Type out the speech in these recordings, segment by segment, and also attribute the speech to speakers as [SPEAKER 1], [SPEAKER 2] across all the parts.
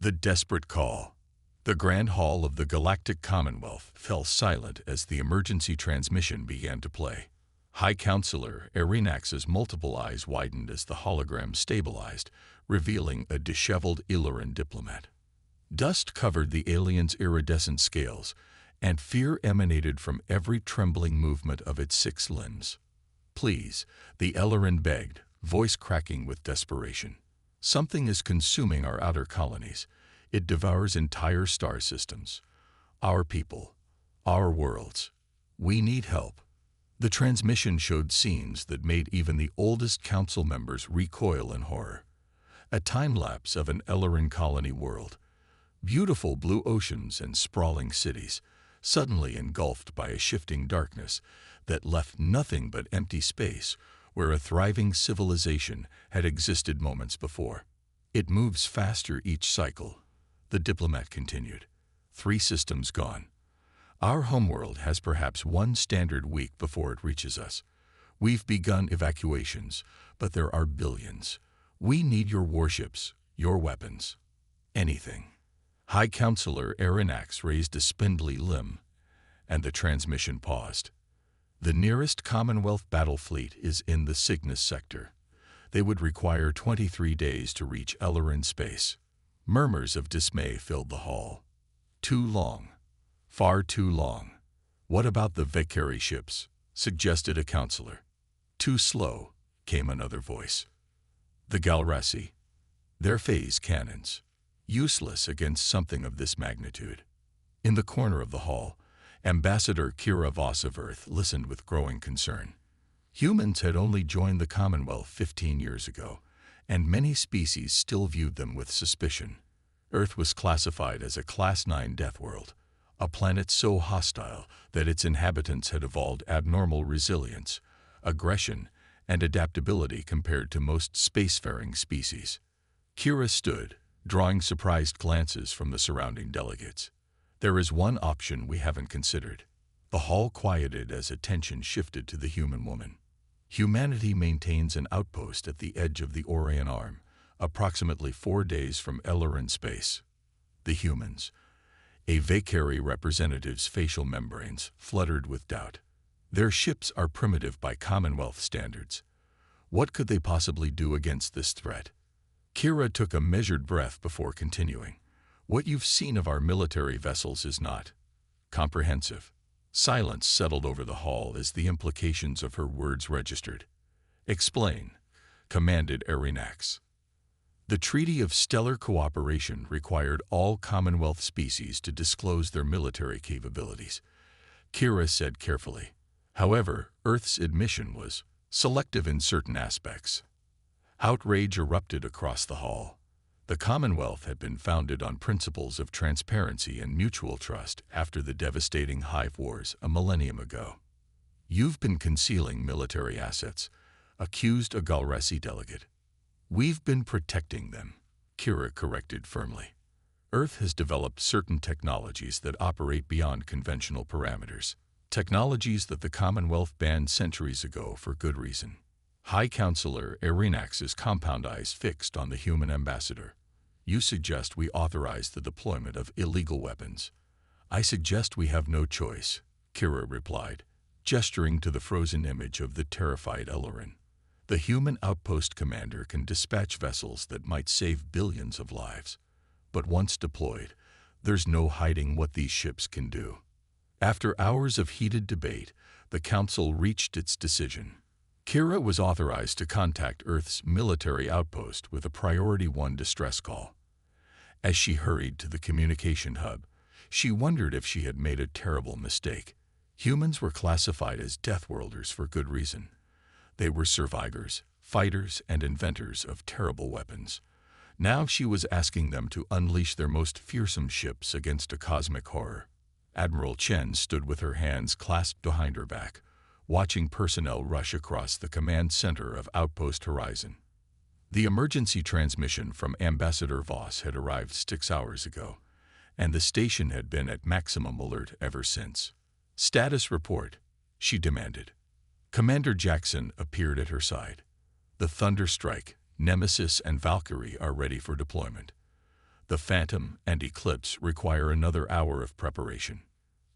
[SPEAKER 1] The desperate call. The Grand Hall of the Galactic Commonwealth fell silent as the emergency transmission began to play. High Counselor Erinax's multiple eyes widened as the hologram stabilized, revealing a disheveled Illyran diplomat. Dust covered the alien's iridescent scales, and fear emanated from every trembling movement of its 6 limbs. "Please," the Illyran begged, voice cracking with desperation. "Something is consuming our outer colonies. It devours entire star systems. Our people. Our worlds. We need help." The transmission showed scenes that made even the oldest council members recoil in horror. A time-lapse of an Illyran colony world. Beautiful blue oceans and sprawling cities, suddenly engulfed by a shifting darkness that left nothing but empty space where a thriving civilization had existed moments before. "It moves faster each cycle," the diplomat continued. 3 systems gone. Our homeworld has perhaps 1 standard week before it reaches us. We've begun evacuations, but there are billions. We need your warships, your weapons. Anything. High Counselor Erinax raised a spindly limb, and the transmission paused. "The nearest Commonwealth battle fleet is in the Cygnus sector. They would require 23 days to reach Illyran space." Murmurs of dismay filled the hall. "Too long. Far too long. What about the Valkyrie ships?" suggested a counselor. "Too slow," came another voice. "The Galrasi. Their phase cannons. Useless against something of this magnitude." In the corner of the hall, Ambassador Kira Voss of Earth listened with growing concern. Humans had only joined the Commonwealth 15 years ago, and many species still viewed them with suspicion. Earth was classified as a Class 9 death world, a planet so hostile that its inhabitants had evolved abnormal resilience, aggression, and adaptability compared to most spacefaring species. Kira stood, drawing surprised glances from the surrounding delegates. "There is one option we haven't considered." The hall quieted as attention shifted to the human woman. "Humanity maintains an outpost at the edge of the Orion Arm, approximately 4 days from Illyran space." The humans. A Valkyrie representative's facial membranes fluttered with doubt. "Their ships are primitive by Commonwealth standards. What could they possibly do against this threat?" Kira took a measured breath before continuing. "What you've seen of our military vessels is not comprehensive." Silence settled over the hall as the implications of her words registered. "Explain," commanded Erinax. "The Treaty of Stellar Cooperation required all Commonwealth species to disclose their military capabilities," Kira said carefully. "However, Earth's admission was selective in certain aspects." Outrage erupted across the hall. The Commonwealth had been founded on principles of transparency and mutual trust after the devastating Hive Wars a millennium ago. "You've been concealing military assets," accused a Galresi delegate. "We've been protecting them," Kira corrected firmly. "Earth has developed certain technologies that operate beyond conventional parameters, technologies that the Commonwealth banned centuries ago for good reason." High Counselor Erinax's compound eyes fixed on the human ambassador. "You suggest we authorize the deployment of illegal weapons." "I suggest we have no choice," Kira replied, gesturing to the frozen image of the terrified Illyran. "The human outpost commander can dispatch vessels that might save billions of lives. But once deployed, there's no hiding what these ships can do." After hours of heated debate, the Council reached its decision. Kira was authorized to contact Earth's military outpost with a Priority 1 distress call. As she hurried to the communication hub, she wondered if she had made a terrible mistake. Humans were classified as Deathworlders for good reason. They were survivors, fighters, and inventors of terrible weapons. Now she was asking them to unleash their most fearsome ships against a cosmic horror. Admiral Chen stood with her hands clasped behind her back, watching personnel rush across the command center of Outpost Horizon. The emergency transmission from Ambassador Voss had arrived 6 hours ago, and the station had been at maximum alert ever since. "Status report," she demanded. Commander Jackson appeared at her side. "The Thunderstrike, Nemesis, and Valkyrie are ready for deployment. The Phantom and Eclipse require another hour of preparation.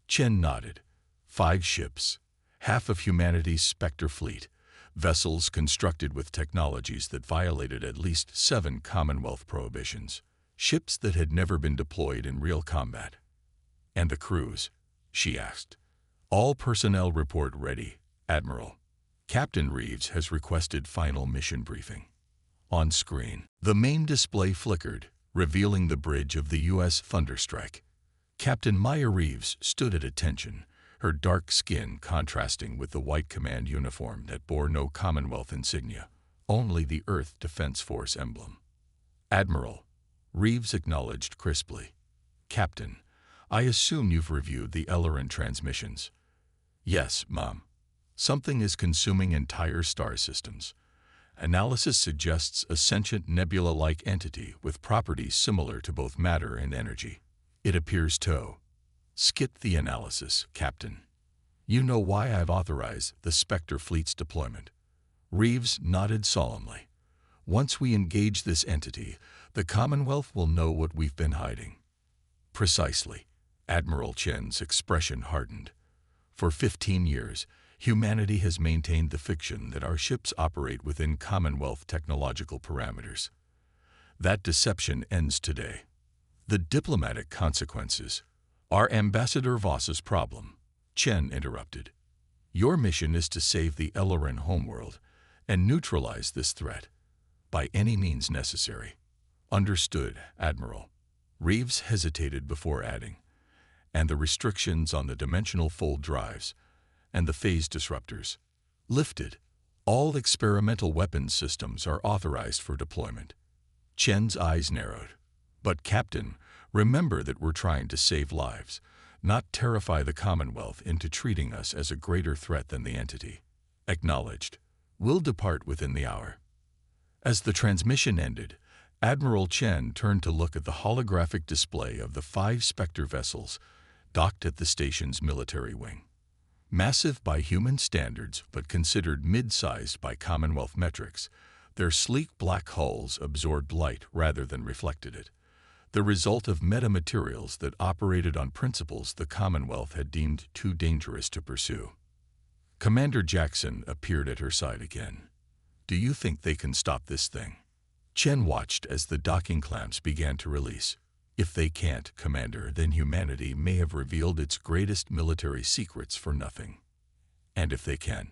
[SPEAKER 1] Chen nodded. 5 ships, half of humanity's Spectre fleet, vessels constructed with technologies that violated at least 7 Commonwealth prohibitions, ships that had never been deployed in real combat. And the crews? She asked. All personnel report ready, Admiral. Captain Reeves has requested final mission briefing. On screen, the main display flickered, revealing the bridge of the U.S. Thunderstrike. Captain Maya Reeves stood at attention, her dark skin contrasting with the white command uniform that bore no Commonwealth insignia, only the Earth Defense Force emblem. Admiral, Reeves acknowledged crisply. Captain, I assume you've reviewed the Ellerin transmissions. Yes, Mom. Something is consuming entire star systems. Analysis suggests a sentient nebula-like entity with properties similar to both matter and energy. It appears to. Skip the analysis, Captain. You know why I've authorized the Spectre fleet's deployment. Reeves nodded solemnly. Once we engage this entity, the Commonwealth will know what we've been hiding. Precisely. Admiral Chen's expression hardened. For 15 years, humanity has maintained the fiction that our ships operate within Commonwealth technological parameters. That deception ends today. The diplomatic consequences are Ambassador Voss's problem, Chen interrupted. Your mission is to save the Ellerin homeworld and neutralize this threat by any means necessary. Understood, Admiral. Reeves hesitated before adding, and the restrictions on the dimensional fold drives and the phase disruptors lifted. All experimental weapons systems are authorized for deployment. Chen's eyes narrowed. But Captain, remember that we're trying to save lives, not terrify the Commonwealth into treating us as a greater threat than the entity. Acknowledged. We'll depart within the hour. As the transmission ended, Admiral Chen turned to look at the holographic display of the 5 Spectre vessels docked at the station's military wing. Massive by human standards but considered mid-sized by Commonwealth metrics, their sleek black hulls absorbed light rather than reflected it, the result of metamaterials that operated on principles the Commonwealth had deemed too dangerous to pursue. Commander Jackson appeared at her side again. Do you think they can stop this thing? Chen watched as the docking clamps began to release. If they can't, Commander, then humanity may have revealed its greatest military secrets for nothing. And if they can,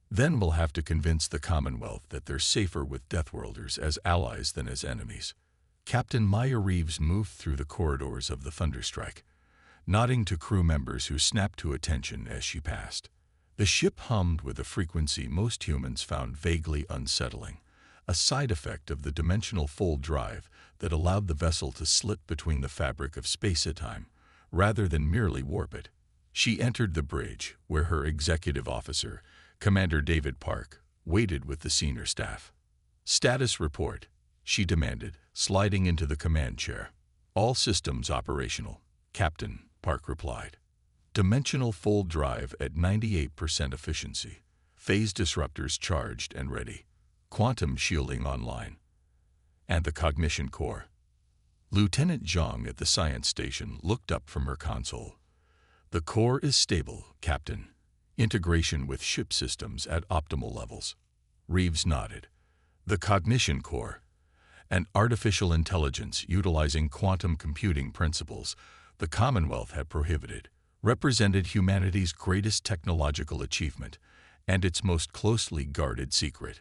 [SPEAKER 1] then we'll have to convince the Commonwealth that they're safer with Deathworlders as allies than as enemies. Captain Maya Reeves moved through the corridors of the Thunderstrike, nodding to crew members who snapped to attention as she passed. The ship hummed with a frequency most humans found vaguely unsettling, a side effect of the dimensional fold drive that allowed the vessel to slip between the fabric of space at time, rather than merely warp it. She entered the bridge, where her executive officer, Commander David Park, waited with the senior staff. Status report, she demanded, sliding into the command chair. All systems operational, Captain, Park replied. Dimensional fold drive at 98% efficiency. Phase disruptors charged and ready. Quantum shielding online. And the cognition core. Lieutenant Zhang at the science station looked up from her console. The core is stable, Captain. Integration with ship systems at optimal levels. Reeves nodded. The cognition core, an artificial intelligence utilizing quantum computing principles the Commonwealth had prohibited, represented humanity's greatest technological achievement and its most closely guarded secret.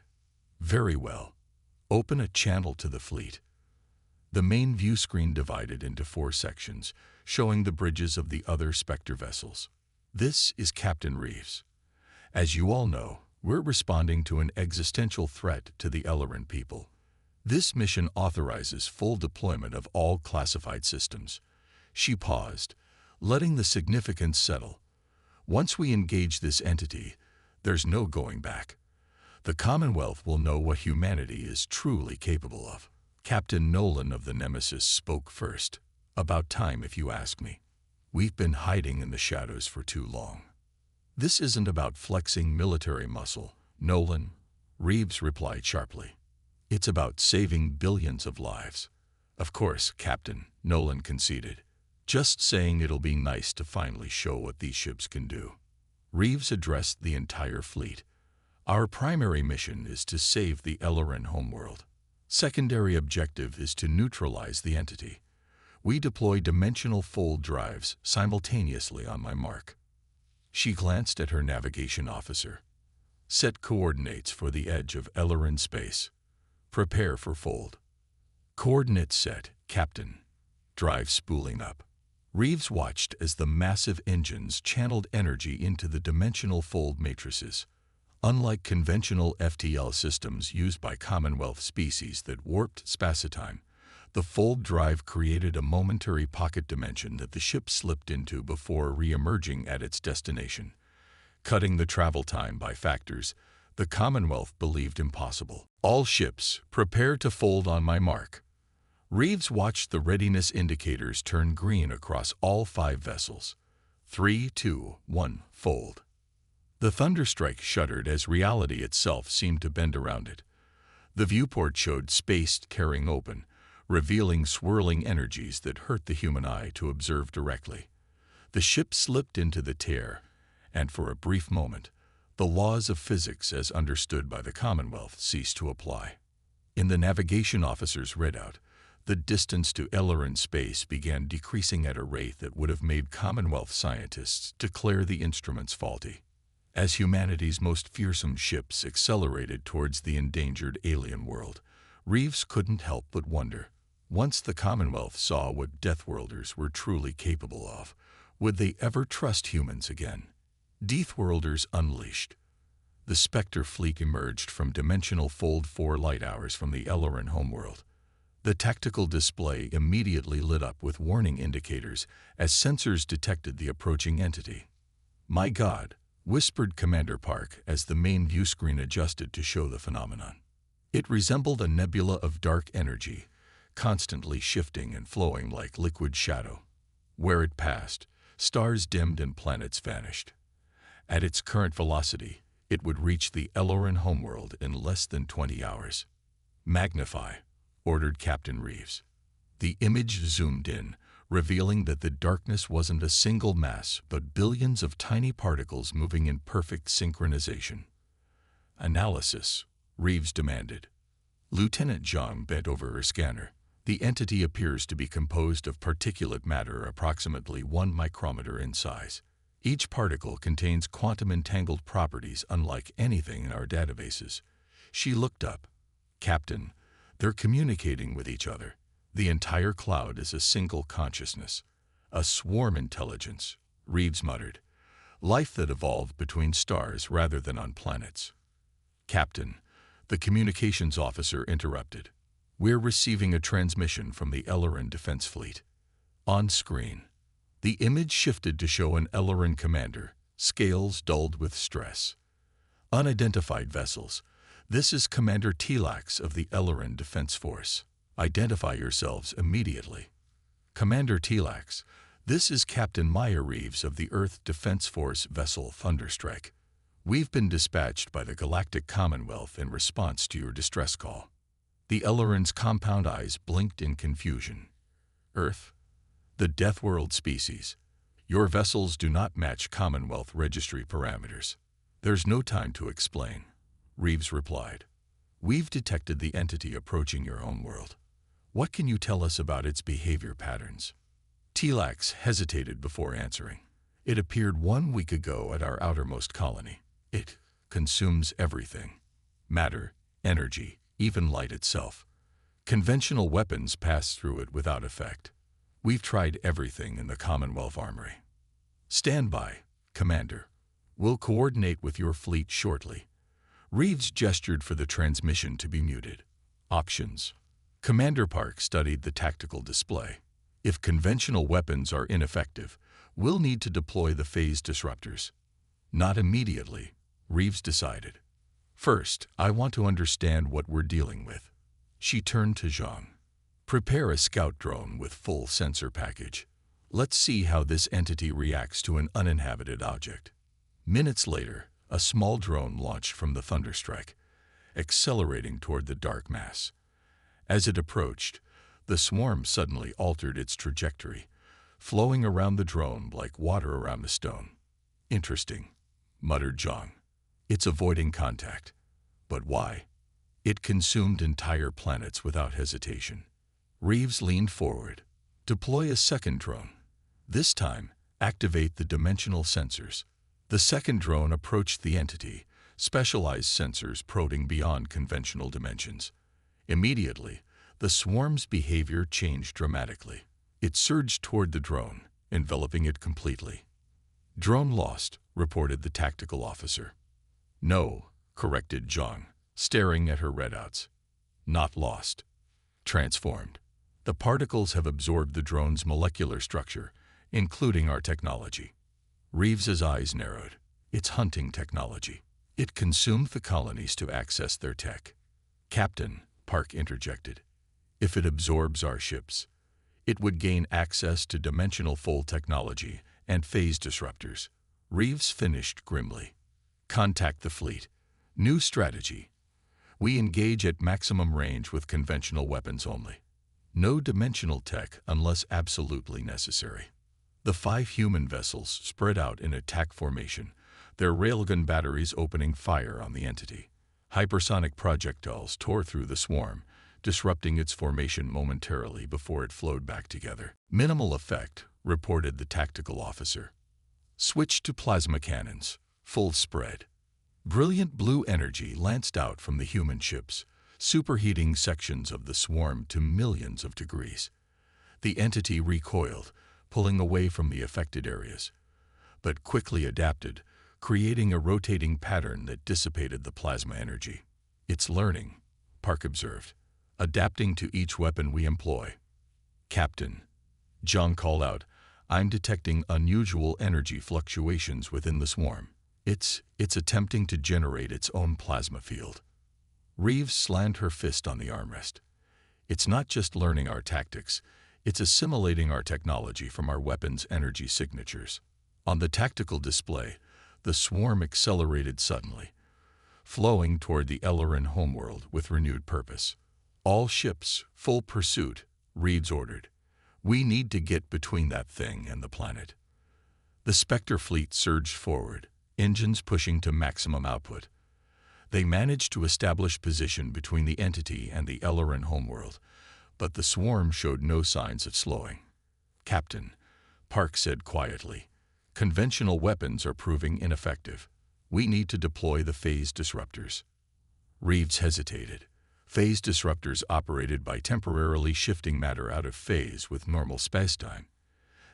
[SPEAKER 1] Very well. Open a channel to the fleet. The main view screen divided into 4 sections, showing the bridges of the other Spectre vessels. This is Captain Reeves. As you all know, we're responding to an existential threat to the Ellerin people. This mission authorizes full deployment of all classified systems. She paused, letting the significance settle. Once we engage this entity, there's no going back. The Commonwealth will know what humanity is truly capable of. Captain Nolan of the Nemesis spoke first. About time, if you ask me. We've been hiding in the shadows for too long. This isn't about flexing military muscle, Nolan, Reeves replied sharply. It's about saving billions of lives. Of course, Captain, Nolan conceded. Just saying it'll be nice to finally show what these ships can do. Reeves addressed the entire fleet. Our primary mission is to save the Elloran homeworld. Secondary objective is to neutralize the entity. We deploy dimensional fold drives simultaneously on my mark. She glanced at her navigation officer. Set coordinates for the edge of Elloran space. Prepare for fold. Coordinates set, Captain. Drive spooling up. Reeves watched as the massive engines channeled energy into the dimensional fold matrices. Unlike conventional FTL systems used by Commonwealth species that warped spacetime, the fold drive created a momentary pocket dimension that the ship slipped into before re-emerging at its destination. Cutting the travel time by factors the Commonwealth believed impossible. All ships, prepare to fold on my mark. Reeves watched the readiness indicators turn green across all 5 vessels. 3, 2, 1, fold. The thunderstrike shuddered as reality itself seemed to bend around it. The viewport showed space tearing open, revealing swirling energies that hurt the human eye to observe directly. The ship slipped into the tear, and for a brief moment, the laws of physics as understood by the Commonwealth ceased to apply. In the navigation officer's readout, the distance to Elloran space began decreasing at a rate that would have made Commonwealth scientists declare the instruments faulty. As humanity's most fearsome ships accelerated towards the endangered alien world, Reeves couldn't help but wonder, once the Commonwealth saw what Deathworlders were truly capable of, would they ever trust humans again? Deathworlders unleashed. The Spectre fleet emerged from dimensional fold 4 light hours from the Elloran homeworld. The tactical display immediately lit up with warning indicators as sensors detected the approaching entity. "My God," whispered Commander Park as the main viewscreen adjusted to show the phenomenon. It resembled a nebula of dark energy, constantly shifting and flowing like liquid shadow. Where it passed, stars dimmed and planets vanished. At its current velocity, it would reach the Elloran homeworld in less than 20 hours. "Magnify," ordered Captain Reeves. The image zoomed in, revealing that the darkness wasn't a single mass, but billions of tiny particles moving in perfect synchronization. "Analysis," Reeves demanded. Lieutenant Zhang bent over her scanner. The entity appears to be composed of particulate matter approximately 1 micrometer in size. Each particle contains quantum-entangled properties unlike anything in our databases. She looked up. "Captain, they're communicating with each other. The entire cloud is a single consciousness. A swarm intelligence," Reeves muttered. "Life that evolved between stars rather than on planets." "Captain," the communications officer interrupted. "We're receiving a transmission from the Elloran Defense Fleet." On screen, the image shifted to show an Elloran commander, scales dulled with stress. "Unidentified vessels. This is Commander Telax of the Elloran Defense Force. Identify yourselves immediately." "Commander Telax, this is Captain Maya Reeves of the Earth Defense Force vessel Thunderstrike. We've been dispatched by the Galactic Commonwealth in response to your distress call." The Elloran's compound eyes blinked in confusion. "Earth? The Deathworld species. Your vessels do not match Commonwealth registry parameters." "There's no time to explain," Reeves replied. "We've detected the entity approaching your homeworld. What can you tell us about its behavior patterns?" Telax hesitated before answering. "It appeared 1 week ago at our outermost colony. It consumes everything. Matter, energy, even light itself. Conventional weapons pass through it without effect. We've tried everything in the Commonwealth Armory." "Stand by, Commander. We'll coordinate with your fleet shortly." Reeves gestured for the transmission to be muted. "Options." Commander Park studied the tactical display. "If conventional weapons are ineffective, we'll need to deploy the phase disruptors." "Not immediately," Reeves decided. "First, I want to understand what we're dealing with." She turned to Zhang. "Prepare a scout drone with full sensor package. Let's see how this entity reacts to an uninhabited object." Minutes later, a small drone launched from the Thunderstrike, accelerating toward the dark mass. As it approached, The swarm suddenly altered its trajectory, flowing around the drone like water around a stone. "Interesting," muttered Zhang. "It's avoiding contact. But why?" "It consumed entire planets without hesitation." Reeves leaned forward. "Deploy a second drone. This time, activate the dimensional sensors." The second drone approached the entity, specialized sensors probing beyond conventional dimensions. Immediately, the swarm's behavior changed dramatically. It surged toward the drone, enveloping it completely. "Drone lost," reported the tactical officer. "No," corrected Zhang, staring at her readouts. "Not lost. Transformed. The particles have absorbed the drone's molecular structure, including our technology." Reeves's eyes narrowed. "It's hunting technology. It consumed the colonies to access their tech." "Captain," Park interjected, "if it absorbs our ships, it would gain access to dimensional fold technology and phase disruptors." Reeves finished grimly. "Contact the fleet. New strategy. We engage at maximum range with conventional weapons only. No dimensional tech unless absolutely necessary." The 5 human vessels spread out in attack formation, their railgun batteries opening fire on the entity. Hypersonic projectiles tore through the swarm, disrupting its formation momentarily before it flowed back together. "Minimal effect," reported the tactical officer. "Switch to plasma cannons. Full spread." Brilliant blue energy lanced out from the human ships, superheating sections of the swarm to millions of degrees. The entity recoiled, pulling away from the affected areas, but quickly adapted, creating a rotating pattern that dissipated the plasma energy. "It's learning," Park observed, "adapting to each weapon we employ." "Captain," Zhang called out, "I'm detecting unusual energy fluctuations within the swarm. It's attempting to generate its own plasma field." Reeves slammed her fist on the armrest. "It's not just learning our tactics, it's assimilating our technology from our weapons' energy signatures." On the tactical display, the swarm accelerated suddenly, flowing toward the Ellerin homeworld with renewed purpose. "All ships, full pursuit," Reeves ordered. "We need to get between that thing and the planet." The Spectre fleet surged forward, engines pushing to maximum output. They managed to establish position between the entity and the Ellerin homeworld, but the swarm showed no signs of slowing. "Captain," Park said quietly, "conventional weapons are proving ineffective. We need to deploy the phase disruptors." Reeves hesitated. Phase disruptors operated by temporarily shifting matter out of phase with normal spacetime,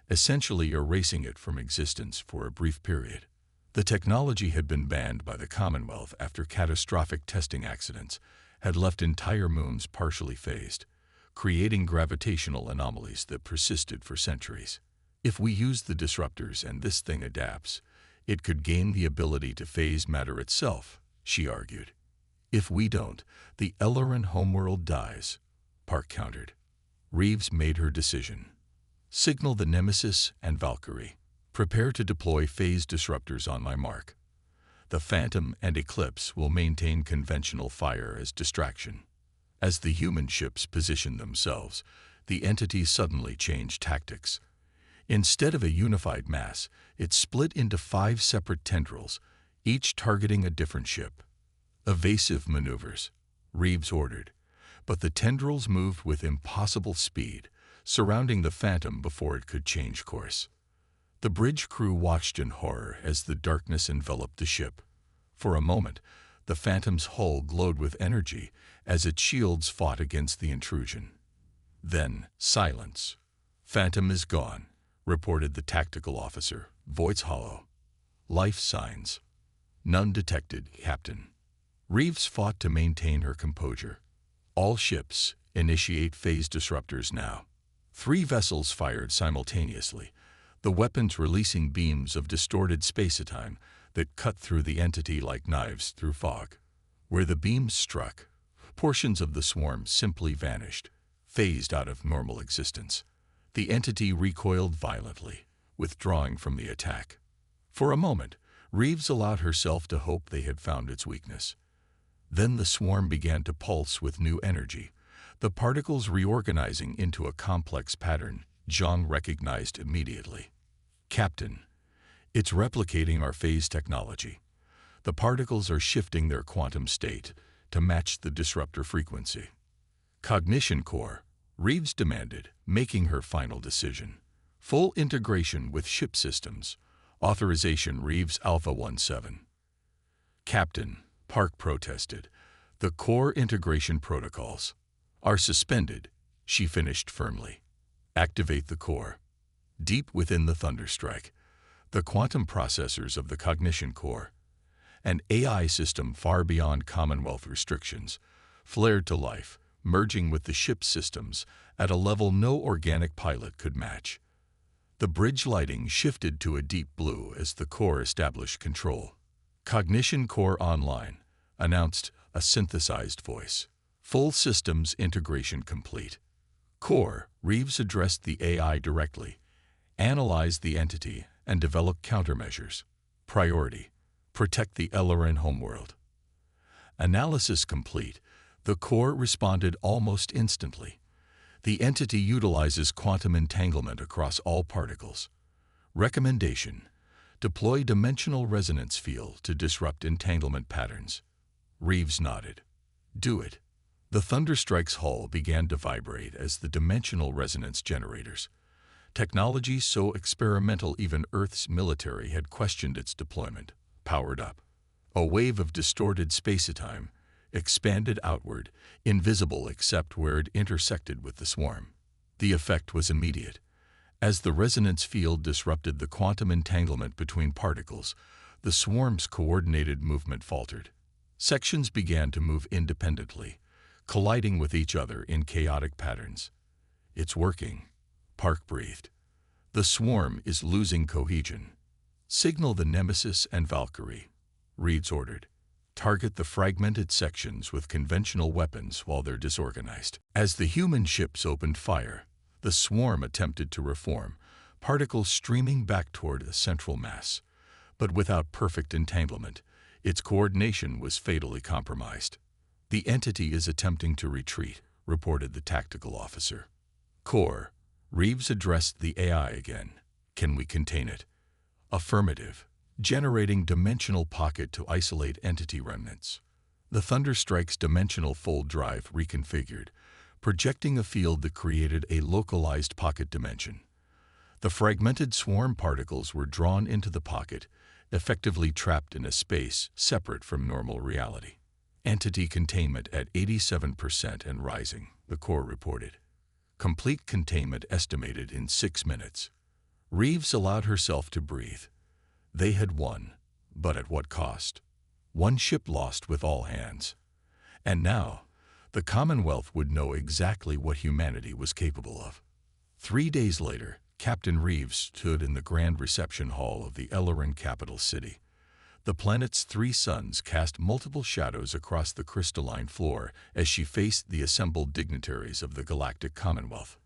[SPEAKER 1] essentially erasing it from existence for a brief period. The technology had been banned by the Commonwealth after catastrophic testing accidents had left entire moons partially phased, creating gravitational anomalies that persisted for centuries. "If we use the disruptors and this thing adapts, it could gain the ability to phase matter itself," she argued. "If we don't, the Ellerin homeworld dies," Park countered. Reeves made her decision. "Signal the Nemesis and Valkyrie. Prepare to deploy phase disruptors on my mark. The Phantom and Eclipse will maintain conventional fire as distraction." As the human ships positioned themselves, the entity suddenly changed tactics. Instead of a unified mass, it split into 5 separate tendrils, each targeting a different ship. "Evasive maneuvers," Reeves ordered, but the tendrils moved with impossible speed, surrounding the Phantom before it could change course. The bridge crew watched in horror as the darkness enveloped the ship. For a moment, the Phantom's hull glowed with energy as its shields fought against the intrusion. Then, silence. "Phantom is gone," reported the tactical officer, voice hollow. "Life signs. None detected, Captain." Reeves fought to maintain her composure. "All ships, initiate phase disruptors now." 3 vessels fired simultaneously, the weapons releasing beams of distorted spacetime that cut through the entity like knives through fog. Where the beams struck, portions of the swarm simply vanished, phased out of normal existence. The entity recoiled violently, withdrawing from the attack. For a moment, Reeves allowed herself to hope they had found its weakness. Then the swarm began to pulse with new energy, the particles reorganizing into a complex pattern Zhang recognized immediately. "Captain, it's replicating our phase technology. The particles are shifting their quantum state to match the disruptor frequency." "Cognition core," Reeves demanded, making her final decision. "Full integration with ship systems. Authorization Reeves Alpha 17. "Captain," Park protested, "the core integration protocols are suspended," she finished firmly. "Activate the core." Deep within the Thunderstrike, the quantum processors of the Cognition core, an AI system far beyond Commonwealth restrictions, flared to life, merging with the ship's systems at a level no organic pilot could match. The bridge lighting shifted to a deep blue as the core established control. "Cognition core online," announced a synthesized voice. "Full systems integration complete." "Core," Reeves addressed the AI directly, "analyze the entity and develop countermeasures. Priority: protect the Ellerin homeworld." Analysis complete, the core responded almost instantly. The entity utilizes quantum entanglement across all particles. Recommendation: deploy dimensional resonance field to disrupt entanglement patterns. Reeves nodded. "Do it." The Thunderstrike's hull began to vibrate as the dimensional resonance generators, technology so experimental even Earth's military had questioned its deployment, powered up. A wave of distorted spacetime expanded outward, invisible except where it intersected with the swarm. The effect was immediate. As the resonance field disrupted the quantum entanglement between particles, the swarm's coordinated movement faltered. Sections began to move independently, colliding with each other in chaotic patterns. "It's working," Park breathed. "The swarm is losing cohesion." "Signal the Nemesis and Valkyrie," Reeves ordered. "Target the fragmented sections with conventional weapons while they're disorganized." As the human ships opened fire, the swarm attempted to reform, particles streaming back toward a central mass. But without perfect entanglement, its coordination was fatally compromised. "The entity is attempting to retreat," reported the tactical officer. "Core," Reeves addressed the AI again. "Can we contain it?" "Affirmative. Generating dimensional pocket to isolate entity remnants." The Thunderstrike's dimensional fold drive reconfigured, projecting a field that created a localized pocket dimension. The fragmented swarm particles were drawn into the pocket, effectively trapped in a space separate from normal reality. "Entity containment at 87% and rising," the core reported. "Complete containment estimated in 6 minutes." Reeves allowed herself to breathe. They had won, but at what cost? One ship lost with all hands. And now, the Commonwealth would know exactly what humanity was capable of. 3 days later, Captain Reeves stood in the grand reception hall of the Ellerin capital city. The planet's 3 suns cast multiple shadows across the crystalline floor as she faced the assembled dignitaries of the Galactic Commonwealth.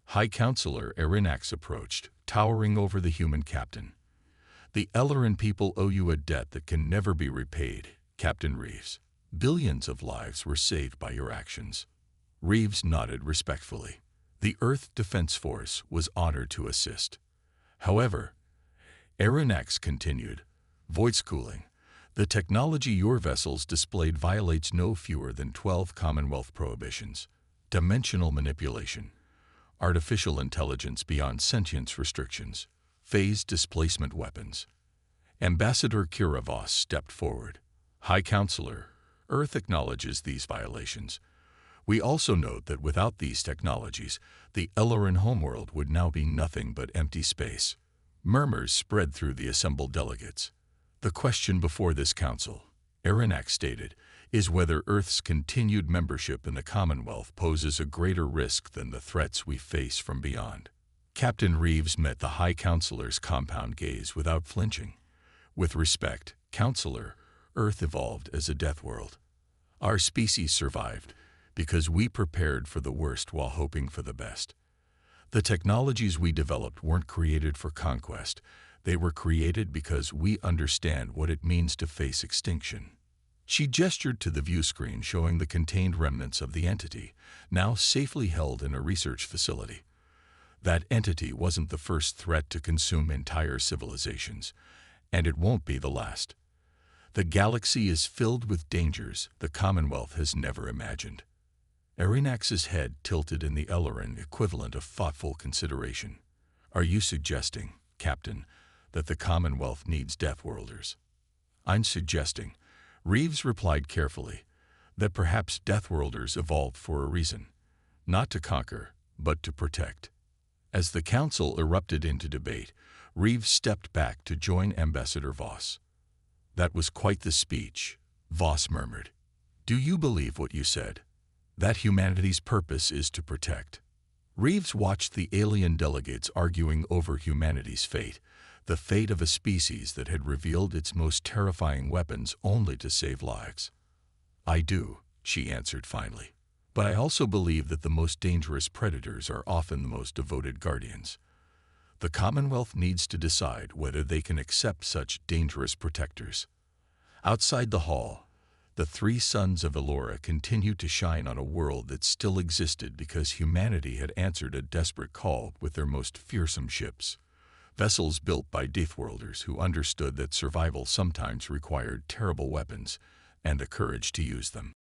[SPEAKER 1] High Counselor Erinax approached, towering over the human captain. "The Ellerin people owe you a debt that can never be repaid, Captain Reeves. Billions of lives were saved by your actions." Reeves nodded respectfully. The Earth Defense Force was honored to assist. "However," Erinax continued, voice cooling, "the technology your vessels displayed violates no fewer than 12 Commonwealth prohibitions. Dimensional manipulation, artificial intelligence beyond sentience restrictions, phase displacement weapons." Ambassador Kiravos stepped forward. "High Counselor, Earth acknowledges these violations. We also note that without these technologies, the Ellerin homeworld would now be nothing but empty space." Murmurs spread through the assembled delegates. "The question before this council," Erinax stated, "is whether Earth's continued membership in the Commonwealth poses a greater risk than the threats we face from beyond." Captain Reeves met the High Counselor's compound gaze without flinching. "With respect, Counselor, Earth evolved as a death world. Our species survived because we prepared for the worst while hoping for the best. The technologies we developed weren't created for conquest. They were created because we understand what it means to face extinction." She gestured to the view screen showing the contained remnants of the entity, now safely held in a research facility. That entity wasn't the first threat to consume entire civilizations, and it won't be the last. The galaxy is filled with dangers the Commonwealth has never imagined. Erinax's head tilted in the Ellerin equivalent of thoughtful consideration. Are you suggesting, Captain, that the Commonwealth needs Deathworlders? I'm suggesting, Reeves replied carefully, that perhaps Deathworlders evolved for a reason, not to conquer, but to protect. As the council erupted into debate, Reeves stepped back to join Ambassador Voss. That was quite the speech, Voss murmured. Do you believe what you said? That humanity's purpose is to protect? Reeves watched the alien delegates arguing over humanity's fate, the fate of a species that had revealed its most terrifying weapons only to save lives. I do, she answered finally. But I also believe that the most dangerous predators are often the most devoted guardians. The Commonwealth needs to decide whether they can accept such dangerous protectors. Outside the hall, the three sons of Elora continued to shine on a world that still existed because humanity had answered a desperate call with their most fearsome ships. Vessels built by Deathworlders who understood that survival sometimes required terrible weapons and the courage to use them.